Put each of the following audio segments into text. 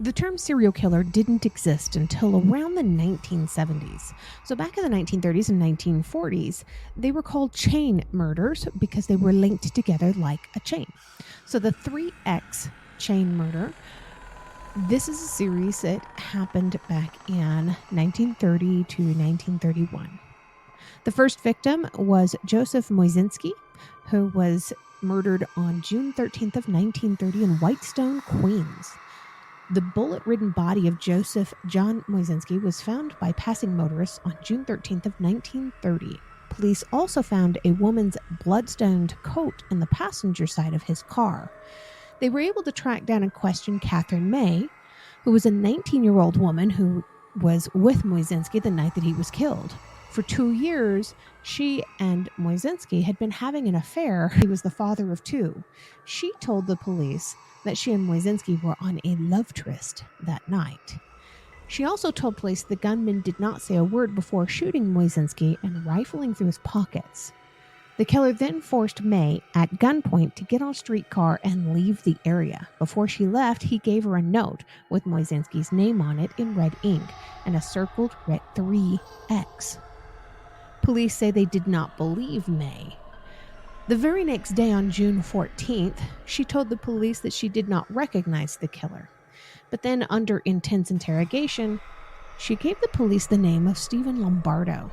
The term serial killer didn't exist until around the 1970s. So back in the 1930s and 1940s, they were called chain murders because they were linked together like a chain. So the 3X chain murder, this is a series that happened back in 1930 to 1931. The first victim was Joseph Moisinski, who was murdered on June 13th of 1930 in Whitestone, Queens. The bullet-ridden body of Joseph John Moisinski was found by passing motorists on June 13th of 1930. Police also found a woman's blood-stained coat in the passenger side of his car. They were able to track down and question Catherine May, who was a 19-year-old woman who was with Moisinski the night that he was killed. For 2 years, she and Moisinski had been having an affair. He was the father of two. She told the police that she and Moisinski were on a love tryst that night. She also told police the gunman did not say a word before shooting Moisinski and rifling through his pockets. The killer then forced May at gunpoint to get on a streetcar and leave the area. Before she left, he gave her a note with Moisinski's name on it in red ink and a circled red 3X. Police say they did not believe May. The very next day, on June 14th, she told the police that she did not recognize the killer. But then, under intense interrogation, she gave the police the name of Stephen Lombardo.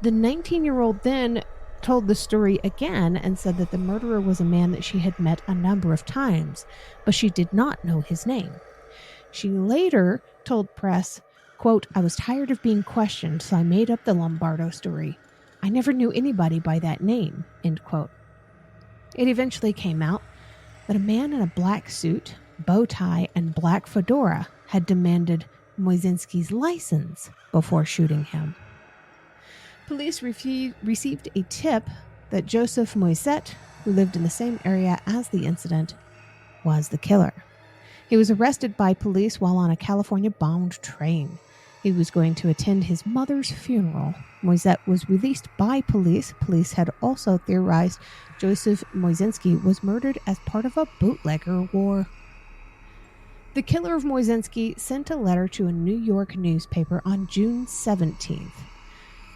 The 19-year-old then told the story again and said that the murderer was a man that she had met a number of times, but she did not know his name. She later told press, quote, "I was tired of being questioned, so I made up the Lombardo story. I never knew anybody by that name," end quote. It eventually came out that a man in a black suit, bow tie, and black fedora had demanded Moisinski's license before shooting him. Police received a tip that Joseph Moiset, who lived in the same area as the incident, was the killer. He was arrested by police while on a California-bound train. He was going to attend his mother's funeral. Moiset was released by police. Police had also theorized Joseph Moisinski was murdered as part of a bootlegger war. The killer of Moisinski sent a letter to a New York newspaper on June 17th.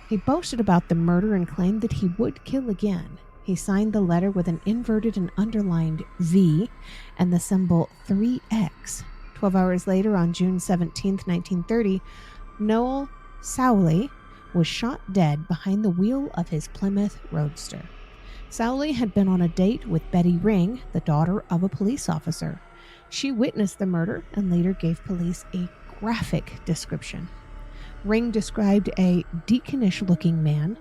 He boasted about the murder and claimed that he would kill again. He signed the letter with an inverted and underlined V and the symbol 3X. 12 hours later, on June 17, 1930, Noel Sowley was shot dead behind the wheel of his Plymouth Roadster. Sowley had been on a date with Betty Ring, the daughter of a police officer. She witnessed the murder and later gave police a graphic description. Ring described a deaconish-looking man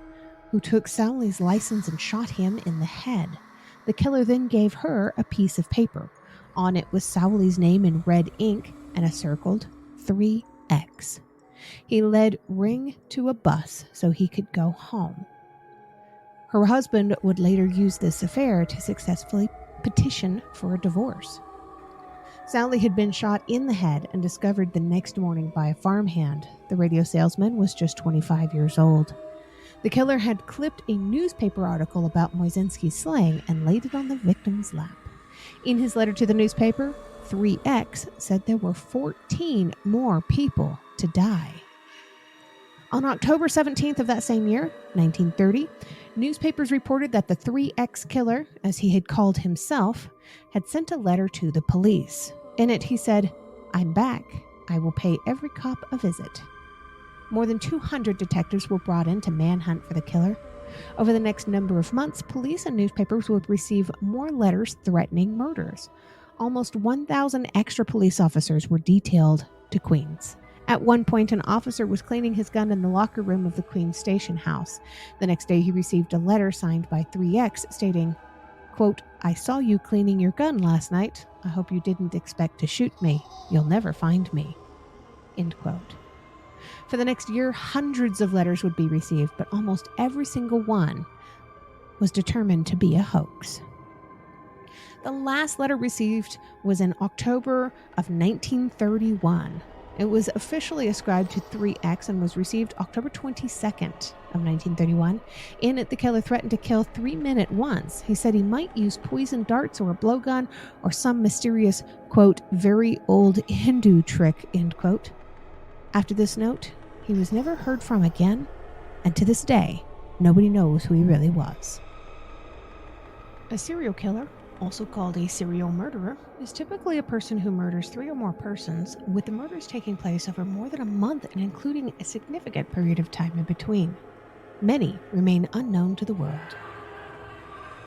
who took Sowley's license and shot him in the head. The killer then gave her a piece of paper. On it was Sowley's name in red ink and a circled 3X. He led Ring to a bus so he could go home. Her husband would later use this affair to successfully petition for a divorce. Sowley had been shot in the head and discovered the next morning by a farmhand. The radio salesman was just 25 years old. The killer had clipped a newspaper article about Moisinski's slaying and laid it on the victim's lap. In his letter to the newspaper, 3X said there were 14 more people to die. On October 17th of that same year, 1930, newspapers reported that the 3X killer, as he had called himself, had sent a letter to the police. In it, he said, "I'm back. I will pay every cop a visit." More than 200 detectives were brought in to manhunt for the killer. Over the next number of months, police and newspapers would receive more letters threatening murders. Almost 1,000 extra police officers were detailed to Queens. At one point, an officer was cleaning his gun in the locker room of the Queens station house. The next day, he received a letter signed by 3X stating, quote, "I saw you cleaning your gun last night. I hope you didn't expect to shoot me. You'll never find me." End quote. For the next year, hundreds of letters would be received, but almost every single one was determined to be a hoax. The last letter received was in October of 1931. It was officially ascribed to 3X and was received October 22nd of 1931. In it, the killer threatened to kill 3 men at once. He said he might use poison darts or a blowgun or some mysterious, quote, very old Hindu trick, end quote. After this note, he was never heard from again, and to this day, nobody knows who he really was. A serial killer, also called a serial murderer, is typically a person who murders 3 or more persons, with the murders taking place over more than a month and including a significant period of time in between. Many remain unknown to the world.